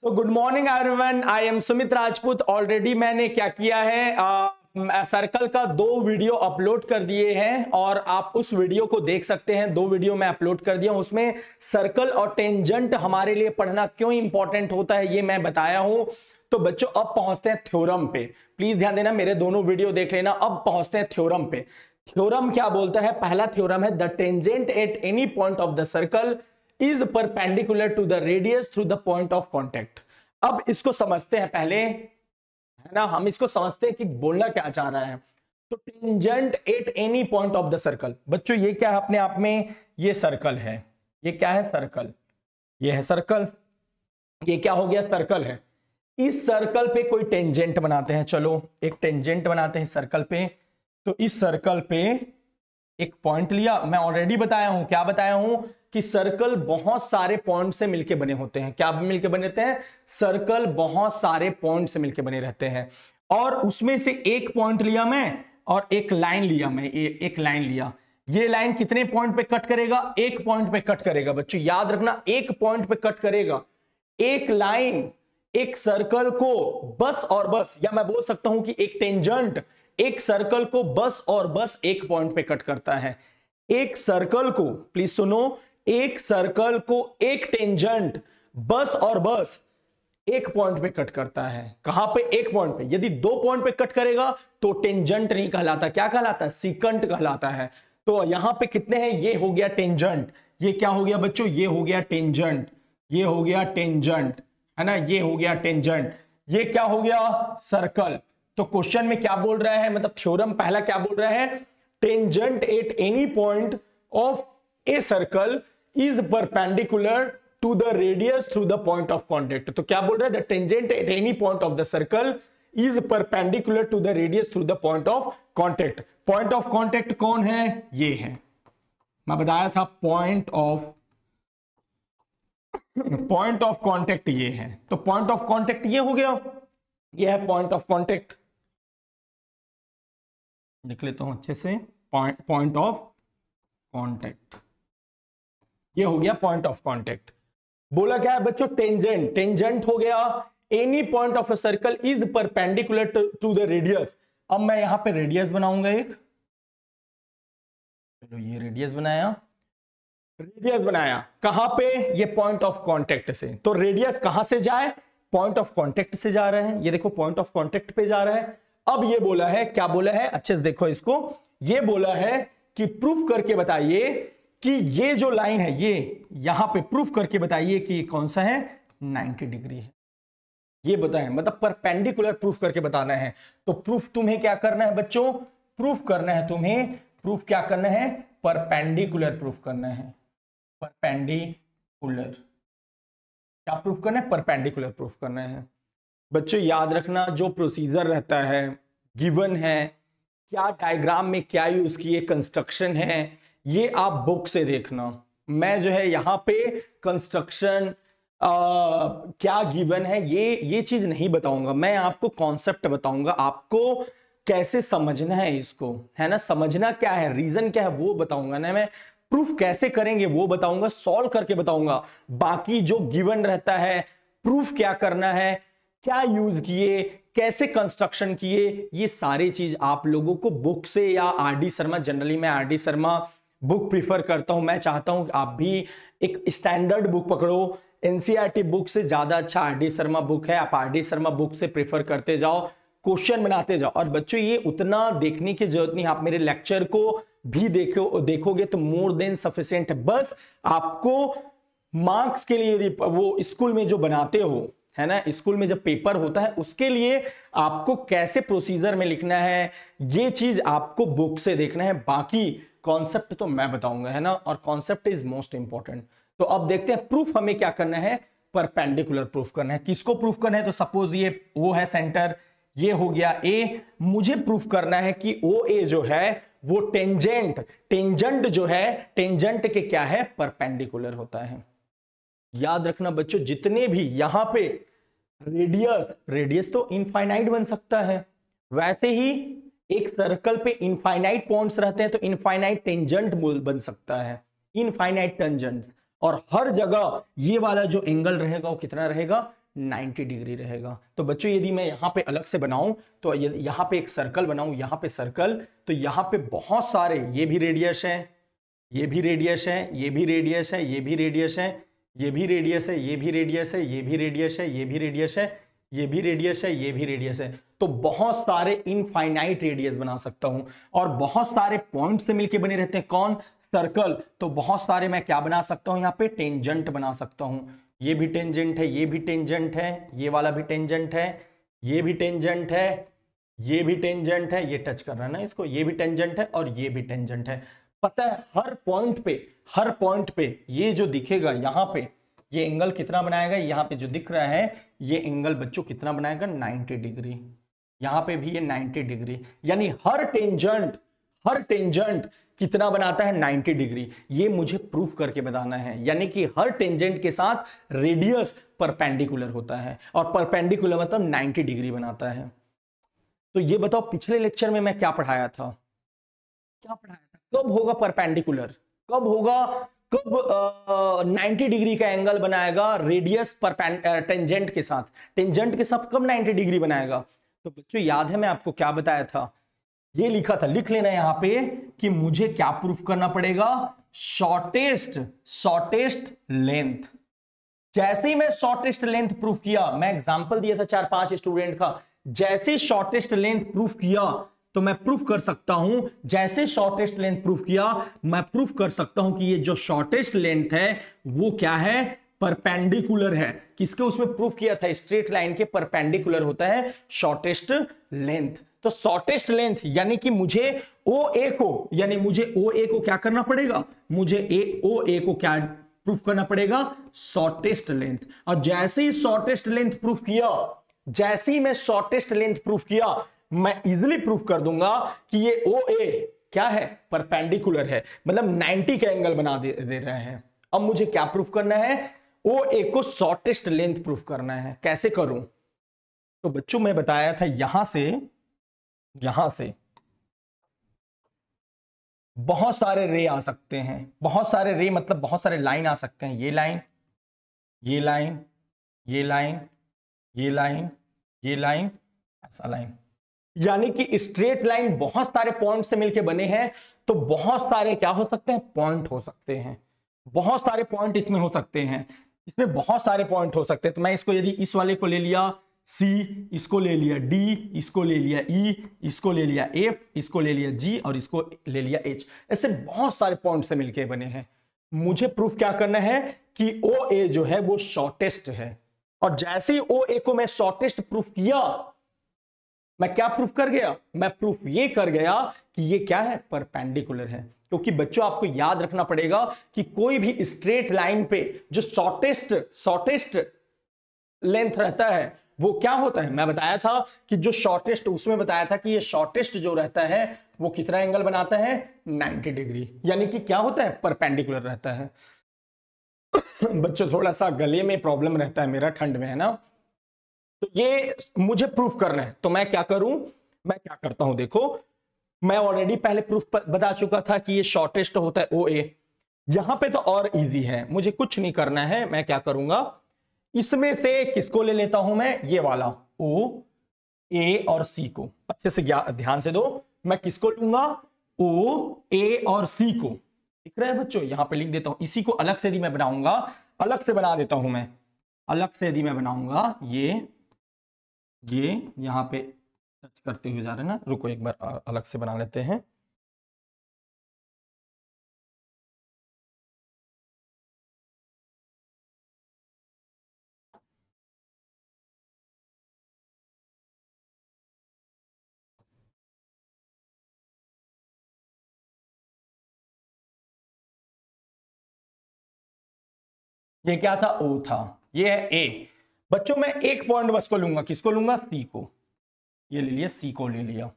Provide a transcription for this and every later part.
तो good morning everyone, I am Sumit Rajput. Already मैंने क्या किया है, सर्कल का 2 वीडियो अपलोड कर दिए हैं और आप उस वीडियो को देख सकते हैं। 2 वीडियो मैं अपलोड कर दिया हूं, उसमें सर्कल और टेंजेंट हमारे लिए पढ़ना क्यों इंपॉर्टेंट होता है ये मैं बताया हूं। तो बच्चों अब पहुंचते हैं थ्योरम पे। प्लीज ध्यान देना, मेरे दोनों वीडियो देख लेना। अब पहुंचते हैं थ्योरम पे। थ्योरम क्या बोलता है? पहला थ्योरम है the tangent at any point of the circle is perpendicular to the radius through the point of contact. अब इसको समझते हैं पहले, है ना। हम इसको समझते हैं कि बोलना क्या चाह रहा है। तो tangent at any point of the circle, बच्चों ये क्या है अपने आप में? ये सर्कल है। ये क्या है? सर्कल। ये है सर्कल। ये क्या हो गया? सर्कल है। इस सर्कल पे कोई टेंजेंट बनाते हैं। चलो एक टेंजेंट बनाते हैं सर्कल पे। तो इस सर्कल पे एक पॉइंट लिया। मैं ऑलरेडी बताया हूं, क्या बताया हूं कि सर्कल बहुत सारे पॉइंट से मिलके बने होते हैं। क्या मिलके बने रहते हैं? सर्कल बहुत सारे पॉइंट से मिलके बने रहते हैं। और उसमें से एक पॉइंट लिया मैं और एक लाइन लिया मैं। एक लाइन लिया। ये लाइन कितने पॉइंट पे कट करेगा? एक पॉइंट पे कट करेगा। बच्चों याद रखना, एक पॉइंट पे कट करेगा। एक लाइन एक सर्कल को बस और बस, या मैं बोल सकता हूं कि एक टेंजेंट एक सर्कल को बस और बस एक पॉइंट पे कट करता है। एक सर्कल को, प्लीज सुनो, एक सर्कल को एक टेंजेंट बस और बस एक पॉइंट पे कट करता है। कहां पे? एक पॉइंट पे। यदि 2 पॉइंट पे कट करेगा तो टेंजेंट नहीं कहलाता। क्या कहलाता है? सीकंट कहलाता है। तो यहां पे कितने हैं? ये हो गया टेंजेंट। ये क्या हो गया बच्चों? ये हो गया टेंजेंट। ये हो गया टेंजेंट, है ना। ये हो गया टेंजेंट। ये क्या हो गया? सर्कल। तो क्वेश्चन में क्या बोल रहा है, मतलब थ्योरम पहला क्या बोल रहा है? Tangent at any point of a circle is perpendicular to the radius through the point of contact. तो क्या बोल रहा है? The tangent at any point of the circle is perpendicular to the radius through the point of contact. Point of contact कौन है? ये है, मैं बताया था पॉइंट ऑफ कॉन्टेक्ट ये है। तो पॉइंट ऑफ कॉन्टेक्ट ये हो गया। ये है पॉइंट ऑफ कॉन्टेक्ट। लिख लेता हूं अच्छे से, पॉइंट ऑफ कॉन्टेक्ट। ये हो गया पॉइंट ऑफ कॉन्टेक्ट। बोला क्या है बच्चों? टेंजेंट। टेंजेंट हो गया any point of a circle is perpendicular to the radius. अब मैं यहां पे रेडियस बनाऊंगा एक। चलो ये रेडियस बनाया। रेडियस बनाया कहां पे? ये पॉइंट ऑफ कॉन्टेक्ट से। तो रेडियस कहां से जाए? पॉइंट ऑफ कॉन्टेक्ट से जा रहे हैं। ये देखो पॉइंट ऑफ कॉन्टेक्ट पे जा रहा है। अब ये बोला है, क्या बोला है? अच्छे से देखो इसको। ये बोला है कि प्रूफ करके बताइए कि ये जो लाइन है, ये यहां पे प्रूफ करके बताइए कि कौन सा है? 90 डिग्री है। ये बताएं, मतलब परपेंडिकुलर प्रूफ करके बताना है। तो प्रूफ तुम्हें क्या करना है बच्चों? प्रूफ करना है तुम्हें। प्रूफ क्या करना है? परपेंडिकुलर प्रूफ करना है। परपेंडिकुलर। क्या प्रूफ करना है? परपेंडिकुलर प्रूफ करना है। बच्चों याद रखना, जो प्रोसीजर रहता है, गिवन है, क्या डायग्राम में क्या यूज किए, कंस्ट्रक्शन है, ये आप बुक से देखना। मैं जो है यहाँ पे कंस्ट्रक्शन क्या गिवन है ये चीज नहीं बताऊंगा। मैं आपको कॉन्सेप्ट बताऊंगा, आपको कैसे समझना है इसको, है ना। समझना क्या है, रीजन क्या है वो बताऊंगा ना। मैं प्रूफ कैसे करेंगे वो बताऊंगा, सॉल्व करके बताऊंगा। बाकी जो गिवन रहता है, प्रूफ क्या करना है, क्या यूज किए, कैसे कंस्ट्रक्शन किए, ये सारी चीज आप लोगों को बुक से या आरडी शर्मा, जनरली मैं आरडी शर्मा बुक प्रीफर करता हूं। मैं चाहता हूं कि आप भी एक स्टैंडर्ड बुक पकड़ो। एनसीईआरटी बुक से ज्यादा अच्छा आरडी शर्मा बुक है। आप आरडी शर्मा बुक से प्रीफर करते जाओ, क्वेश्चन बनाते जाओ। और बच्चों ये उतना देखने की जरूरत नहीं, आप मेरे लेक्चर को भी देखोगे तो मोर देन सफिशिएंट है। बस आपको मार्क्स के लिए वो स्कूल में जो बनाते हो, है ना, स्कूल में जब पेपर होता है उसके लिए आपको कैसे प्रोसीजर में लिखना है, ये चीज आपको बुक से देखना है। बाकी कॉन्सेप्ट तो मैं बताऊंगा, है ना। और कॉन्सेप्ट इज मोस्ट इंपॉर्टेंट। तो अब देखते हैं प्रूफ हमें क्या करना है? परपेंडिकुलर प्रूफ करना है। किसको प्रूफ करना है? तो सपोज ये वो है सेंटर, ये हो गया ए। मुझे प्रूफ करना है कि ओ ए जो है वो टेंजेंट जो है, टेंजेंट के क्या है? परपेंडिकुलर होता है। याद रखना बच्चों, जितने भी यहां पे रेडियस तो इनफाइनाइट बन सकता है, वैसे ही एक सर्कल पे इनफाइनाइट पॉइंट्स रहते हैं तो इनफाइनाइट टेंजेंट बन सकता है, इनफाइनाइट टेंजेंट। और हर जगह ये वाला जो एंगल रहेगा वो कितना रहेगा? 90 डिग्री रहेगा। तो बच्चों यदि मैं यहाँ पे अलग से बनाऊं, तो यहाँ पे एक सर्कल बनाऊं, यहाँ पे सर्कल, तो यहाँ पे बहुत सारे, ये भी रेडियस है, ये भी रेडियस है, ये भी रेडियस है, ये भी रेडियस है, ये भी रेडियस है, ये भी रेडियस है, ये भी रेडियस है, ये भी रेडियस है, ये भी रेडियस है, ये भी रेडियस है। तो बहुत सारे इनफाइनाइट रेडियस बना सकता हूं, और बहुत सारे पॉइंट से मिलके बने रहते हैं कौन, सर्कल। तो बहुत सारे मैं क्या बना सकता हूं, यहाँ पे टेंजेंट बना सकता हूं। ये भी टेंजेंट है, ये भी टेंजेंट है, ये वाला भी टेंजेंट है, ये भी टेंजेंट है, ये भी टेंजेंट है, ये टच कर रहा है ना इसको, ये भी टेंजेंट है और ये भी टेंजेंट है। पता है हर पॉइंट पे ये जो दिखेगा यहाँ पे, ये एंगल कितना बनाएगा, यहाँ पे जो दिख रहा है ये एंगल बच्चों कितना बनाएगा, 90 डिग्री। यहाँ पे भी ये 90 डिग्री, यानी हर टेंजेंट कितना बनाता है, 90 डिग्री। ये मुझे प्रूफ करके बताना है, यानी कि हर टेंजेंट के साथ रेडियस परपेंडिकुलर होता है, और परपेंडिकुलर मतलब 90 डिग्री बनाता है। तो ये बताओ पिछले लेक्चर में मैं क्या पढ़ाया था, कब होगा परपेंडिकुलर, कब होगा, कब 90 डिग्री का एंगल बनाएगा रेडियस टेंजेंट के साथ, टेंजेंट के साथ कब 90 डिग्री बनाएगा। तो बच्चों याद है मैं आपको क्या बताया था, ये लिखा था, लिख लेना यहां पे कि मुझे क्या प्रूफ करना पड़ेगा, शॉर्टेस्ट लेंथ। जैसे ही मैं शॉर्टेस्ट लेंथ प्रूफ किया, मैं एग्जांपल दिया था 4-5 स्टूडेंट का, जैसे शॉर्टेस्ट लेंथ प्रूफ किया तो मैं प्रूफ कर सकता हूं, जैसे शॉर्टेस्ट लेंथ प्रूफ किया मैं प्रूफ कर सकता हूं कि ये जो शॉर्टेस्ट लेंथ है वो क्या है, परपेंडिकुलर है। किसके उसमें प्रूफ किया था, स्ट्रेट लाइन के परपेंडिकुलर होता है शॉर्टेस्ट लेंथ। तो शॉर्टेस्ट लेंथ यानी कि मुझे OA को क्या करना पड़ेगा, मुझे OA को क्या प्रूफ करना पड़ेगा, शॉर्टेस्ट लेंथ। और जैसे ही शॉर्टेस्ट लेंथ प्रूफ किया, जैसे ही मैं शॉर्टेस्ट लेंथ प्रूफ किया, मैं इजिली प्रूफ कर दूंगा कि ये OA क्या है, परपेंडिकुलर है, मतलब 90 का एंगल बना दे रहे हैं। अब मुझे क्या प्रूफ करना है, OA को शॉर्टेस्ट लेंथ प्रूफ करना है। कैसे करूं, तो बच्चों मैं बताया था यहां से बहुत सारे रे आ सकते हैं, बहुत सारे रे मतलब बहुत सारे लाइन आ सकते हैं, ये लाइन, ये लाइन, ये लाइन, ये लाइन, ये लाइन, ऐसा लाइन, यानी कि स्ट्रेट लाइन बहुत सारे पॉइंट से मिलके बने हैं। तो बहुत सारे क्या हो सकते हैं, पॉइंट हो सकते हैं, बहुत सारे पॉइंट इसमें हो सकते हैं, इसमें बहुत सारे पॉइंट हो सकते हैं। तो मैं इसको यदि इस वाले को ले लिया C, इसको ले लिया D, इसको ले लिया E, इसको ले लिया F, इसको ले लिया G और इसको ले लिया H, ऐसे बहुत सारे पॉइंट से मिलके बने हैं। मुझे प्रूफ क्या करना है कि OA जो है वो शॉर्टेस्ट है, और जैसे ही OA को मैं शॉर्टेस्ट प्रूफ किया, मैं क्या प्रूफ कर गया, मैं प्रूफ ये कर गया कि ये क्या है, परपेंडिकुलर है। क्योंकि बच्चों आपको याद रखना पड़ेगा कि कोई भी स्ट्रेट लाइन पे जो शॉर्टेस्ट लेंथ रहता है वो क्या होता है, मैं बताया था कि जो शॉर्टेस्ट, उसमें बताया था कि ये शॉर्टेस्ट जो रहता है वो कितना एंगल बनाता है, 90 डिग्री, यानी कि क्या होता है, परपेंडिकुलर रहता है। बच्चों थोड़ा सा गले में प्रॉब्लम रहता है मेरा, ठंड में है ना, तो ये मुझे प्रूफ करना है। तो मैं क्या करूं, मैं क्या करता हूं, देखो मैं ऑलरेडी पहले प्रूफ बता चुका था कि ये शॉर्टेस्ट होता है OA। यहां पे तो और इजी है, मुझे कुछ नहीं करना है। मैं क्या करूंगा, इसमें से किसको ले लेता हूं मैं, ये वाला O, A और C को, अच्छे से ध्यान से दो, मैं किसको लूंगा, O, A और C को, दिख रहा है बच्चों, यहां पे लिख देता हूं। इसी को अलग से यदि मैं बनाऊंगा, अलग से बना देता हूं मैं, अलग से यदि मैं बनाऊंगा, ये यहां पे टच करते हुए जा रहे हैं ना, रुको एक बार अलग से बना लेते हैं। ये क्या था, O था, ये है A। बच्चों मैं एक पॉइंट बस को लूंगा, किसको लूंगा, C को, ये ले लिया, C को ले लिया।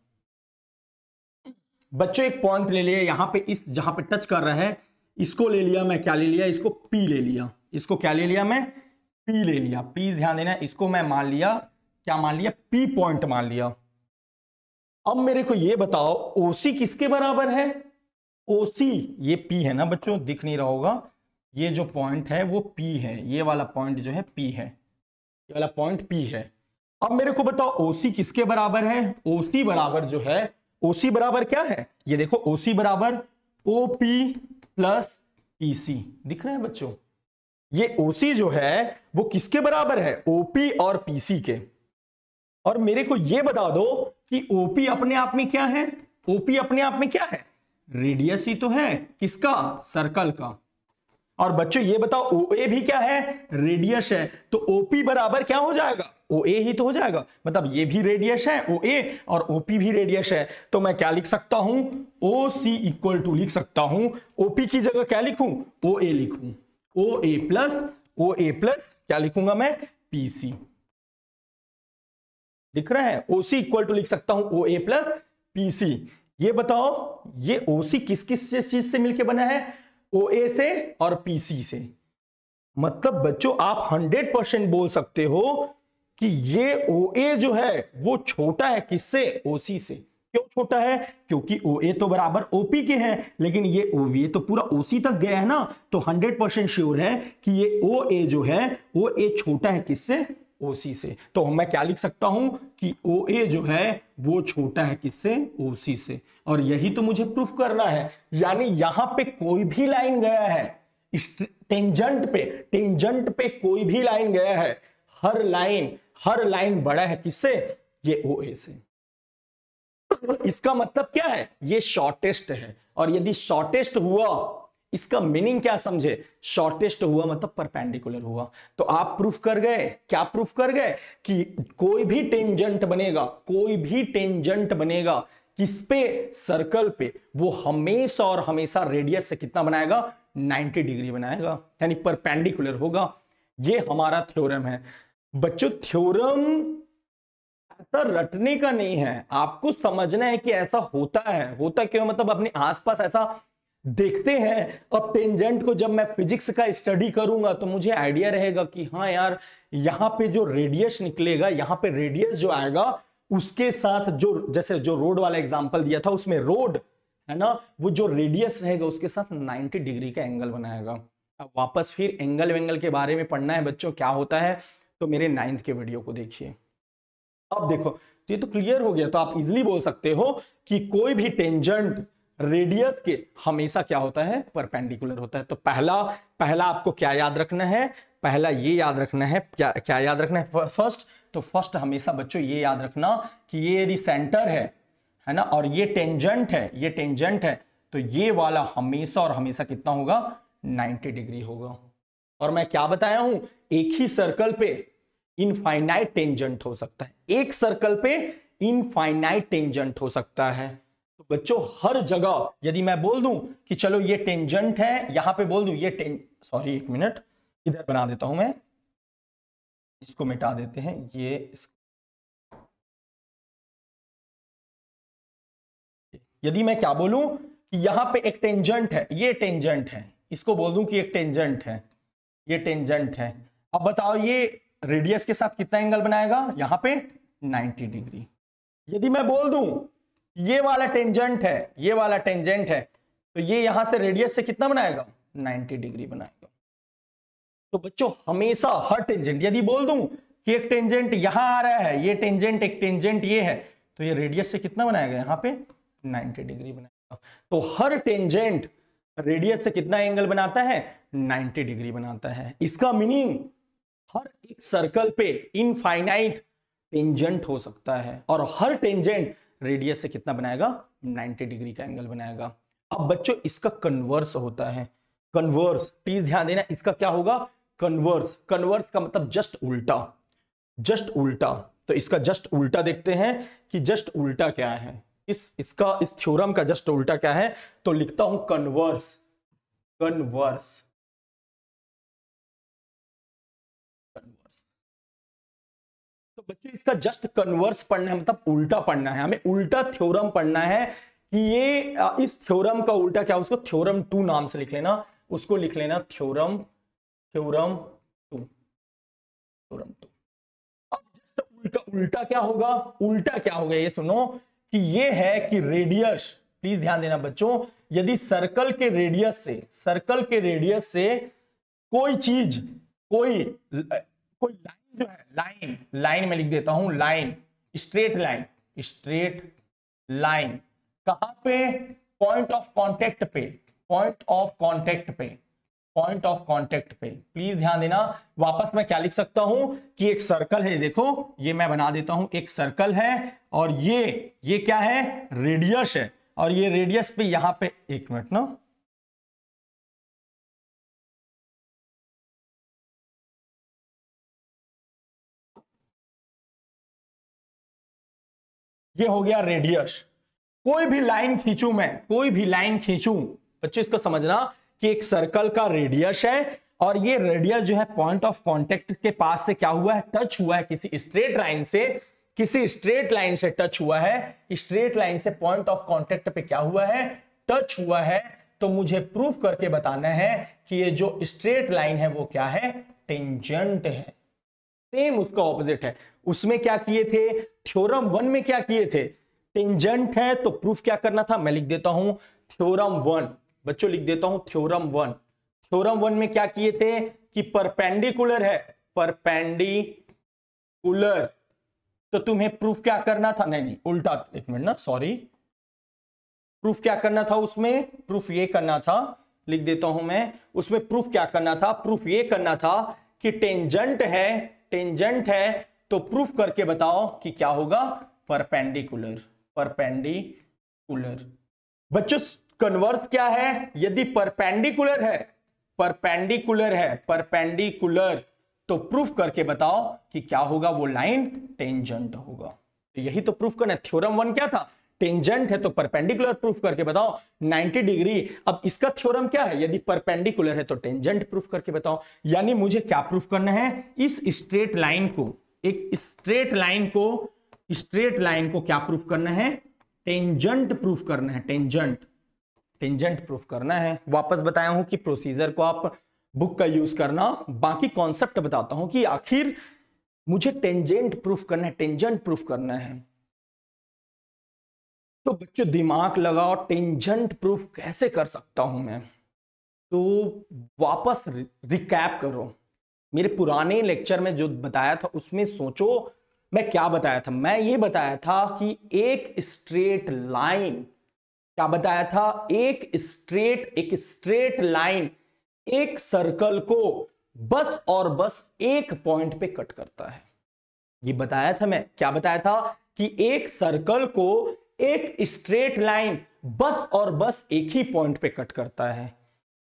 बच्चों एक पॉइंट ले लिया यहां पे, इस जहां पे टच कर रहा है इसको ले लिया, मैं क्या ले लिया, इसको P ले लिया, इसको क्या ले लिया, मैं P ले लिया। प्लीज ध्यान देना, इसको मैं मान लिया, क्या मान लिया, P पॉइंट मान लिया। अब मेरे को ये बताओ OC किसके बराबर है, OC ये P है ना बच्चों, दिख नहीं रहा होगा, ये जो पॉइंट है वो P है, ये वाला पॉइंट जो है P है। ये वाला पॉइंट P है। अब मेरे को बताओ OC किसके बराबर है? OC बराबर जो है, OC बराबर क्या है? ये देखो OC बराबर OP प्लस PC। दिख रहा है बच्चों? ये OC जो है वो किसके बराबर है? OP और PC के। और मेरे को ये बता दो कि OP अपने आप में क्या है? OP अपने आप में क्या है? रेडियस ही तो है। किसका? सर्कल का। और बच्चों ये बताओ OA भी क्या है? रेडियस है। तो OP बराबर क्या हो जाएगा? OA ही तो हो जाएगा। मतलब ये भी रेडियस है OA और OP भी रेडियस है। तो मैं क्या लिख सकता हूं? OC इक्वल टू लिख सकता हूं, OP की जगह क्या लिखूं? OA लिखूं। OA प्लस क्या लिखूंगा मैं? PC। दिख रहा है? OC इक्वल टू लिख सकता हूं OA प्लस PC। ये बताओ ये OC किस किस चीज से मिलकर बना है? OA से और PC से। मतलब बच्चों आप 100% बोल सकते हो कि ये OA जो है वो छोटा है किससे? OC से। क्यों छोटा है? क्योंकि OA तो बराबर OP के हैं, लेकिन ये OA तो पूरा OC तक गया है ना, तो 100% श्योर है कि ये OA जो है OA छोटा है किससे? OC से। तो मैं क्या लिख सकता हूं कि OA जो है वो छोटा है किससे? OC से। और यही तो मुझे प्रूफ करना है। यानी यहां पे कोई भी लाइन गया है, टेंजेंट पे कोई भी लाइन गया है, हर लाइन बड़ा है किससे? ये OA से। इसका मतलब क्या है? ये शॉर्टेस्ट है। और यदि शॉर्टेस्ट हुआ, इसका मीनिंग क्या समझे? शॉर्टेस्ट हुआ मतलब परपेंडिकुलर हुआ। तो आप प्रूफ कर गए। क्या प्रूफ कर गए? कि कोई भी टेंजेंट बनेगा किस पे? सर्कल पे, वो हमेशा और हमेशा रेडियस से कितना बनाएगा? 90 डिग्री बनाएगा, यानी परपेंडिकुलर होगा। ये हमारा थ्योरम है। बच्चों थ्योरम ऐसा रटने का नहीं है, आपको समझना है कि ऐसा होता है। होता क्यों? मतलब अपने आसपास ऐसा देखते हैं। अब टेंजेंट को जब मैं फिजिक्स का स्टडी करूंगा तो मुझे आइडिया रहेगा कि हाँ यार, यहां पे जो रेडियस निकलेगा, यहां पे रेडियस जो आएगा उसके साथ जो, जैसे जो रोड वाला एग्जांपल दिया था उसमें रोड है ना, वो जो रेडियस रहेगा उसके साथ 90 डिग्री का एंगल बनाएगा। अब वापस फिर एंगल के बारे में पढ़ना है बच्चों क्या होता है, तो मेरे 9th के वीडियो को देखिए। अब देखो तो ये तो क्लियर हो गया। तो आप इजिली बोल सकते हो कि कोई भी टेंजेंट रेडियस के हमेशा क्या होता है? परपेंडिकुलर होता है। तो पहला आपको क्या याद रखना है? पहला ये याद रखना है, क्या याद रखना है? फर्स्ट हमेशा बच्चों ये याद रखना कि ये यदि सेंटर है ना, और ये टेंजेंट है, तो ये वाला हमेशा और हमेशा कितना होगा? 90 डिग्री होगा। और मैं क्या बताया हूं? एक ही सर्कल पे इनफाइनाइट टेंजेंट हो सकता है। एक सर्कल पे इनफाइनाइट टेंजेंट हो सकता है। तो बच्चों हर जगह यदि मैं बोल दूं कि चलो ये टेंजेंट है, यहां पे बोल दूं ये सॉरी एक मिनट, इधर बना देता हूं मैं, इसको मिटा देते हैं। यदि मैं क्या बोलूं कि यहां पे एक टेंजेंट है, ये टेंजेंट है, इसको बोल दूं कि एक टेंजेंट है, ये टेंजेंट है। अब बताओ ये रेडियस के साथ कितना एंगल बनाएगा? यहां पे 90 डिग्री। यदि मैं बोल दूं ये वाला टेंजेंट है, तो ये यहां से रेडियस से कितना बनाएगा? 90 डिग्री बनाएगा। तो बच्चों हमेशा हर टेंजेंट, यदि बोल दूं कि एक टेंजेंट यहां आ रहा है, ये टेंजेंट, एक टेंजेंट ये है, तो ये रेडियस से कितना बनाएगा? यहां पे 90 डिग्री बनाएगा। तो हर टेंजेंट रेडियस से कितना एंगल बनाता है? 90 डिग्री बनाता है। इसका मीनिंग हर एक सर्कल पे इनफाइनाइट टेंजेंट हो सकता है, और हर टेंजेंट रेडियस से कितना बनाएगा? 90 डिग्री का एंगल बनाएगा। अब बच्चों इसका कन्वर्स होता है। कन्वर्स प्लीज ध्यान देना, इसका क्या होगा? कन्वर्स का मतलब जस्ट उल्टा। तो इसका जस्ट उल्टा देखते हैं कि जस्ट उल्टा क्या है। इस थ्योरम का जस्ट उल्टा क्या है? तो लिखता हूं कन्वर्स। तो बच्चों इसका जस्ट कन्वर्स पढ़ना है, मतलब उल्टा पढ़ना है। हमें उल्टा थ्योरम पढ़ना है कि ये इस थ्योरम का उल्टा क्या, उसको थ्योरम 2 नाम से लिख लेना, उसको लिख लेना थ्योरम 2। अब जस्ट उल्टा क्या होगा? उल्टा क्या होगा ये सुनो कि ये है कि रेडियस, प्लीज ध्यान देना बच्चों, यदि सर्कल के रेडियस से कोई चीज, कोई लाइन जो है, लाइन में लिख देता हूं, line, straight line, straight line कहां पे? पॉइंट ऑफ कांटेक्ट पे, पॉइंट ऑफ कांटेक्ट पे, पॉइंट ऑफ कांटेक्ट पे। प्लीज ध्यान देना। वापस मैं क्या लिख सकता हूं कि एक सर्कल है, देखो ये मैं बना देता हूं, एक सर्कल है और ये क्या है? रेडियस है, और ये रेडियस पे यहां पे, एक मिनट ना, ये हो गया रेडियस। कोई भी लाइन खींचूं मैं, कोई भी लाइन खींचूं, बच्चे इसको समझना कि एक सर्कल का रेडियस है और ये रेडियस जो है पॉइंट ऑफ कांटेक्ट के पास से क्या हुआ है? टच हुआ है किसी स्ट्रेट लाइन से, किसी स्ट्रेट लाइन से टच हुआ है, स्ट्रेट लाइन से पॉइंट ऑफ कांटेक्ट पे क्या हुआ है? टच हुआ है। तो मुझे प्रूफ करके बताना है कि ये जो स्ट्रेट लाइन है वो क्या है? टेंजेंट है। सेम उसका ऑपोजिट है। उसमें क्या किए थे? थ्योरम 1 में क्या किए थे? टेंजेंट है तो प्रूफ क्या करना था? मैं लिख देता हूं थ्योरम 1, बच्चों लिख देता हूं थ्योरम 1। थ्योरम 1 में क्या किए थे कि परपेंडिकुलर है, परपेंडिकुलर, तो तुम्हें प्रूफ क्या करना था? नहीं उल्टा, एक मिनट ना, सॉरी, प्रूफ क्या करना था उसमें? प्रूफ ये करना था, लिख देता हूं मैं, उसमें प्रूफ क्या करना था? प्रूफ ये करना था कि टेंजेंट है, टेंजेंट है तो प्रूफ करके बताओ कि क्या होगा? Perpendicular, perpendicular. बच्चों कन्वर्स क्या है? यदि परपेंडिकुलर है, परपेंडिकुलर है, परपेंडिकुलर, तो प्रूफ करके बताओ कि क्या होगा? वो लाइन टेंजेंट होगा। तो यही तो प्रूफ करना है। थ्योरम 1 क्या था? टेंजेंट है तो परपेंडिकुलर, प्रूफ करके बताओ 90 डिग्री। अब इसका थ्योरम क्या है? यदि परपेंडिकुलर है तो टेंजेंट प्रूफ करके बताओ। यानी मुझे क्या प्रूफ करना है? इस स्ट्रेट लाइन को, एक स्ट्रेट लाइन को, स्ट्रेट लाइन को क्या प्रूफ करना है? टेंजेंट प्रूफ करना है, टेंजेंट, टेंजेंट प्रूफ करना है। वापस बताया हूं कि प्रोसीजर को आप बुक का यूज करना। बाकी कॉन्सेप्ट बताता हूं कि आखिर मुझे टेंजेंट प्रूफ करना है, टेंजेंट प्रूफ करना है। तो बच्चों दिमाग लगाओ, टेंजेंट प्रूफ कैसे कर सकता हूं मैं? तो वापस रिकैप करो, मेरे पुराने लेक्चर में जो बताया था उसमें सोचो मैं क्या बताया था। मैं ये बताया था कि एक स्ट्रेट लाइन, क्या बताया था? एक स्ट्रेट लाइन एक सर्कल को बस और बस एक पॉइंट पे कट करता है। ये बताया था मैं। क्या बताया था? कि एक सर्कल को एक स्ट्रेट लाइन बस और बस एक ही पॉइंट पे कट करता है।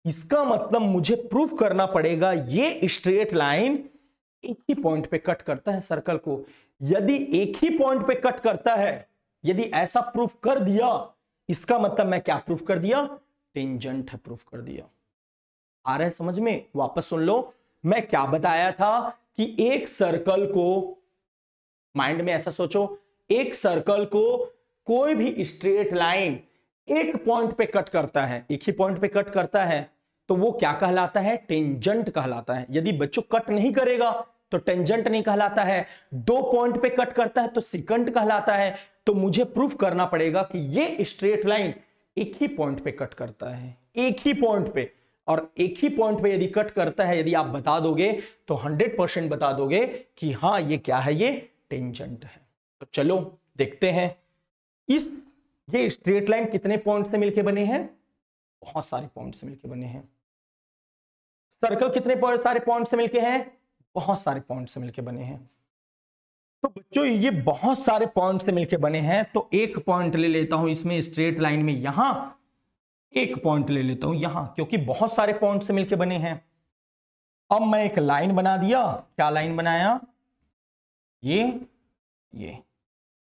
इसका मतलब मुझे प्रूफ करना पड़ेगा ये स्ट्रेट लाइन एक ही पॉइंट पे कट करता है सर्कल को। यदि एक ही पॉइंट पे कट करता है, यदि ऐसा प्रूफ कर दिया, इसका मतलब मैं क्या प्रूफ कर दिया? टेंजेंट है, प्रूफ कर दिया। आ रहा है समझ में? वापस सुन लो, मैं क्या बताया था कि एक सर्कल को, माइंड में ऐसा सोचो, एक सर्कल को कोई भी स्ट्रेट लाइन एक पॉइंट पे कट करता है, एक ही पॉइंट पे कट करता है, तो वो क्या कहलाता है? टेंजेंट कहलाता है। यदि बच्चों कट नहीं करेगा तो टेंजेंट नहीं कहलाता है। 2 पॉइंट पे कट करता है तो सिकंट कहलाता है। तो मुझे प्रूफ करना पड़ेगा कि ये स्ट्रेट लाइन एक ही पॉइंट पे कट करता है, एक ही पॉइंट पे। और एक ही पॉइंट पे यदि कट करता है, यदि आप बता दोगे तो 100% बता दोगे कि हाँ ये क्या है? ये टेंजेंट है। तो चलो देखते हैं ये स्ट्रेट लाइन कितने पॉइंट से मिलके बने हैं? बहुत सारे पॉइंट से मिलके बने हैं। सर्कल कितने सारे पॉइंट से मिलके हैं? बहुत सारे पॉइंट से मिलके बने हैं। तो बच्चों ये बहुत सारे पॉइंट से मिलके बने हैं, तो एक पॉइंट ले लेता हूं इसमें स्ट्रेट लाइन में, यहां एक पॉइंट ले लेता हूं यहां, क्योंकि बहुत सारे पॉइंट से मिलके बने हैं। अब मैं एक लाइन बना दिया। क्या लाइन बनाया? ये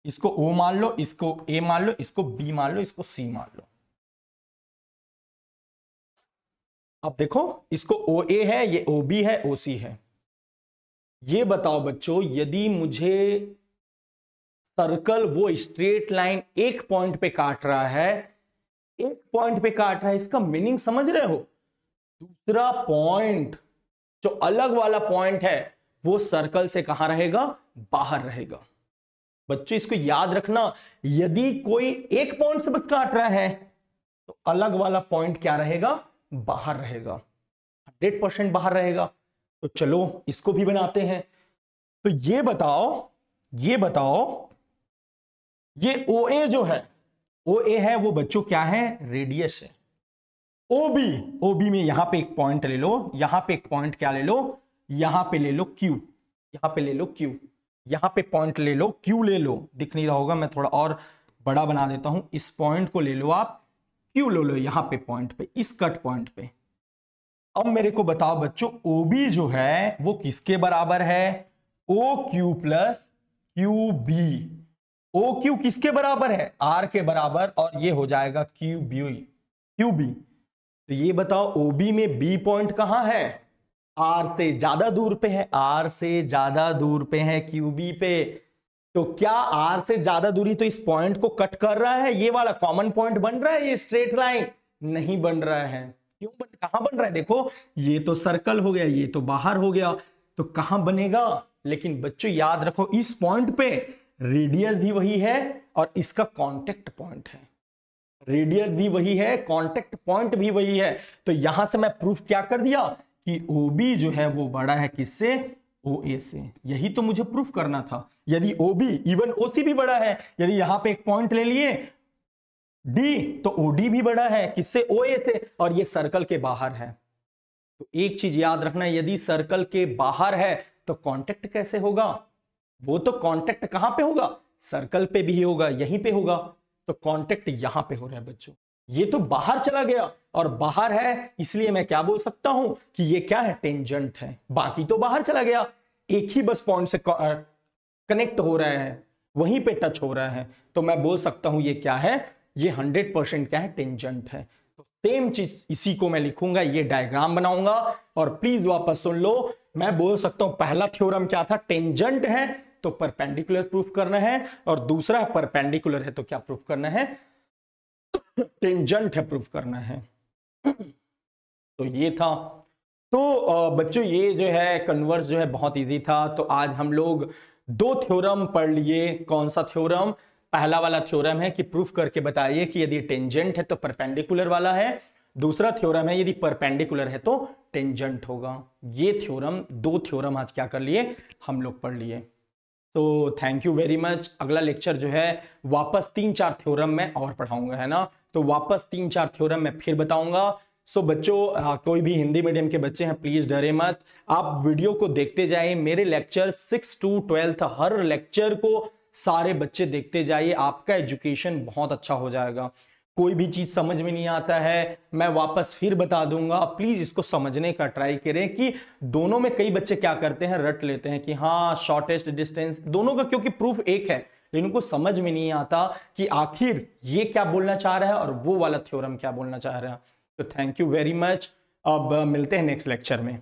इसको O मान लो, इसको A मान लो, इसको B मान लो, इसको C मान लो। अब देखो, इसको OA है, ये OB है, OC है। ये बताओ बच्चों, यदि मुझे सर्कल वो स्ट्रेट लाइन एक पॉइंट पे काट रहा है, एक पॉइंट पे काट रहा है, इसका मीनिंग समझ रहे हो? दूसरा पॉइंट, जो अलग वाला पॉइंट है, वो सर्कल से कहां रहेगा? बाहर रहेगा। बच्चों इसको याद रखना, यदि कोई एक पॉइंट से बस काट रहा है तो अलग वाला पॉइंट क्या रहेगा? बाहर रहेगा, 100% बाहर रहेगा। तो चलो इसको भी बनाते हैं। तो ये बताओ ये बताओ, ये OA जो है, OA है वो बच्चों क्या है, रेडियस है। OB में यहां पे एक पॉइंट ले लो, यहां पे एक पॉइंट क्या ले लो, यहां पे ले लो Q, यहां पे ले लो Q, यहां पे पॉइंट ले लो Q ले लो, दिख नहीं रहा होगा, मैं थोड़ा और बड़ा बना देता हूं, इस पॉइंट को ले लो आप, Q ले लो यहां पे पॉइंट पे, इस कट पॉइंट पे। अब मेरे को बताओ बच्चों, OB जो है वो किसके बराबर है, OQ प्लस QB। OQ किसके बराबर है, R के बराबर, और ये हो जाएगा QB। तो ये बताओ OB में B पॉइंट कहां है, R से ज्यादा दूर पे है, R से ज्यादा दूर पे है QB पे। तो क्या R से ज्यादा दूरी तो इस पॉइंट को कट कर रहा है, ये वाला कॉमन पॉइंट बन रहा है, ये स्ट्रेट लाइन नहीं बन रहा है। क्यों कहां बन रहा है, देखो ये तो सर्कल हो गया, ये तो बाहर हो गया, तो कहां बनेगा। लेकिन बच्चों याद रखो, इस पॉइंट पे रेडियस भी वही है और इसका कांटेक्ट पॉइंट है, रेडियस भी वही है, कांटेक्ट पॉइंट भी वही है। तो यहां से मैं प्रूफ क्या कर दिया कि OB जो है वो बड़ा है किससे, OA से। यही तो मुझे प्रूफ करना था। यदि OB इवन OC भी बड़ा है, यदि यहां पे एक पॉइंट ले लिए D, तो OD भी बड़ा है किससे, OA से, और ये सर्कल के बाहर है। तो एक चीज याद रखना, यदि सर्कल के बाहर है तो कांटेक्ट कैसे होगा, वो तो कांटेक्ट कहां पे होगा, सर्कल पे भी होगा, यहीं पे होगा। तो कांटेक्ट यहां पे हो रहा है बच्चों, ये तो बाहर चला गया और बाहर है, इसलिए मैं क्या बोल सकता हूं कि ये क्या है, टेंजेंट है। बाकी तो बाहर चला गया, एक ही बस पॉइंट से कनेक्ट हो रहा है, वहीं पे टच हो रहा है, तो मैं बोल सकता हूं ये क्या है, ये 100% क्या है, टेंजेंट है। तो सेम चीज इसी को मैं लिखूंगा, ये डायग्राम बनाऊंगा, और प्लीज वापस सुन लो, मैं बोल सकता हूं पहला थ्योरम क्या था, टेंजेंट है तो परपेंडिकुलर प्रूफ करना है, और दूसरा परपेंडिकुलर है तो क्या प्रूफ करना है, टेंजेंट है प्रूफ करना है। तो ये था। तो बच्चों ये जो है कन्वर्स जो है बहुत इजी था। तो आज हम लोग 2 थ्योरम पढ़ लिए। कौन सा थ्योरम, पहला वाला थ्योरम है कि प्रूफ करके बताइए कि यदि टेंजेंट है तो परपेंडिकुलर वाला है, दूसरा थ्योरम है यदि परपेंडिकुलर है तो टेंजेंट होगा। ये थ्योरम, 2 थ्योरम आज क्या कर लिए, हम लोग पढ़ लिए। तो थैंक यू वेरी मच। अगला लेक्चर जो है वापस 3-4 थ्योरम में और पढ़ाऊंगा, है ना, तो वापस 3-4 थ्योरम में फिर बताऊंगा। सो बच्चों, कोई भी हिंदी मीडियम के बच्चे हैं प्लीज डरे मत, आप वीडियो को देखते जाइए। मेरे लेक्चर 6 to 12 हर लेक्चर को सारे बच्चे देखते जाइए, आपका एजुकेशन बहुत अच्छा हो जाएगा। कोई भी चीज समझ में नहीं आता है मैं वापस फिर बता दूंगा, प्लीज इसको समझने का ट्राई करें। कि दोनों में कई बच्चे क्या करते हैं, रट लेते हैं कि हाँ शॉर्टेस्ट डिस्टेंस, दोनों का क्योंकि प्रूफ एक है, लेकिन उनको समझ में नहीं आता कि आखिर ये क्या बोलना चाह रहा है और वो वाला थ्योरम क्या बोलना चाह रहा है। तो थैंक यू वेरी मच। अब मिलते हैं नेक्स्ट लेक्चर में।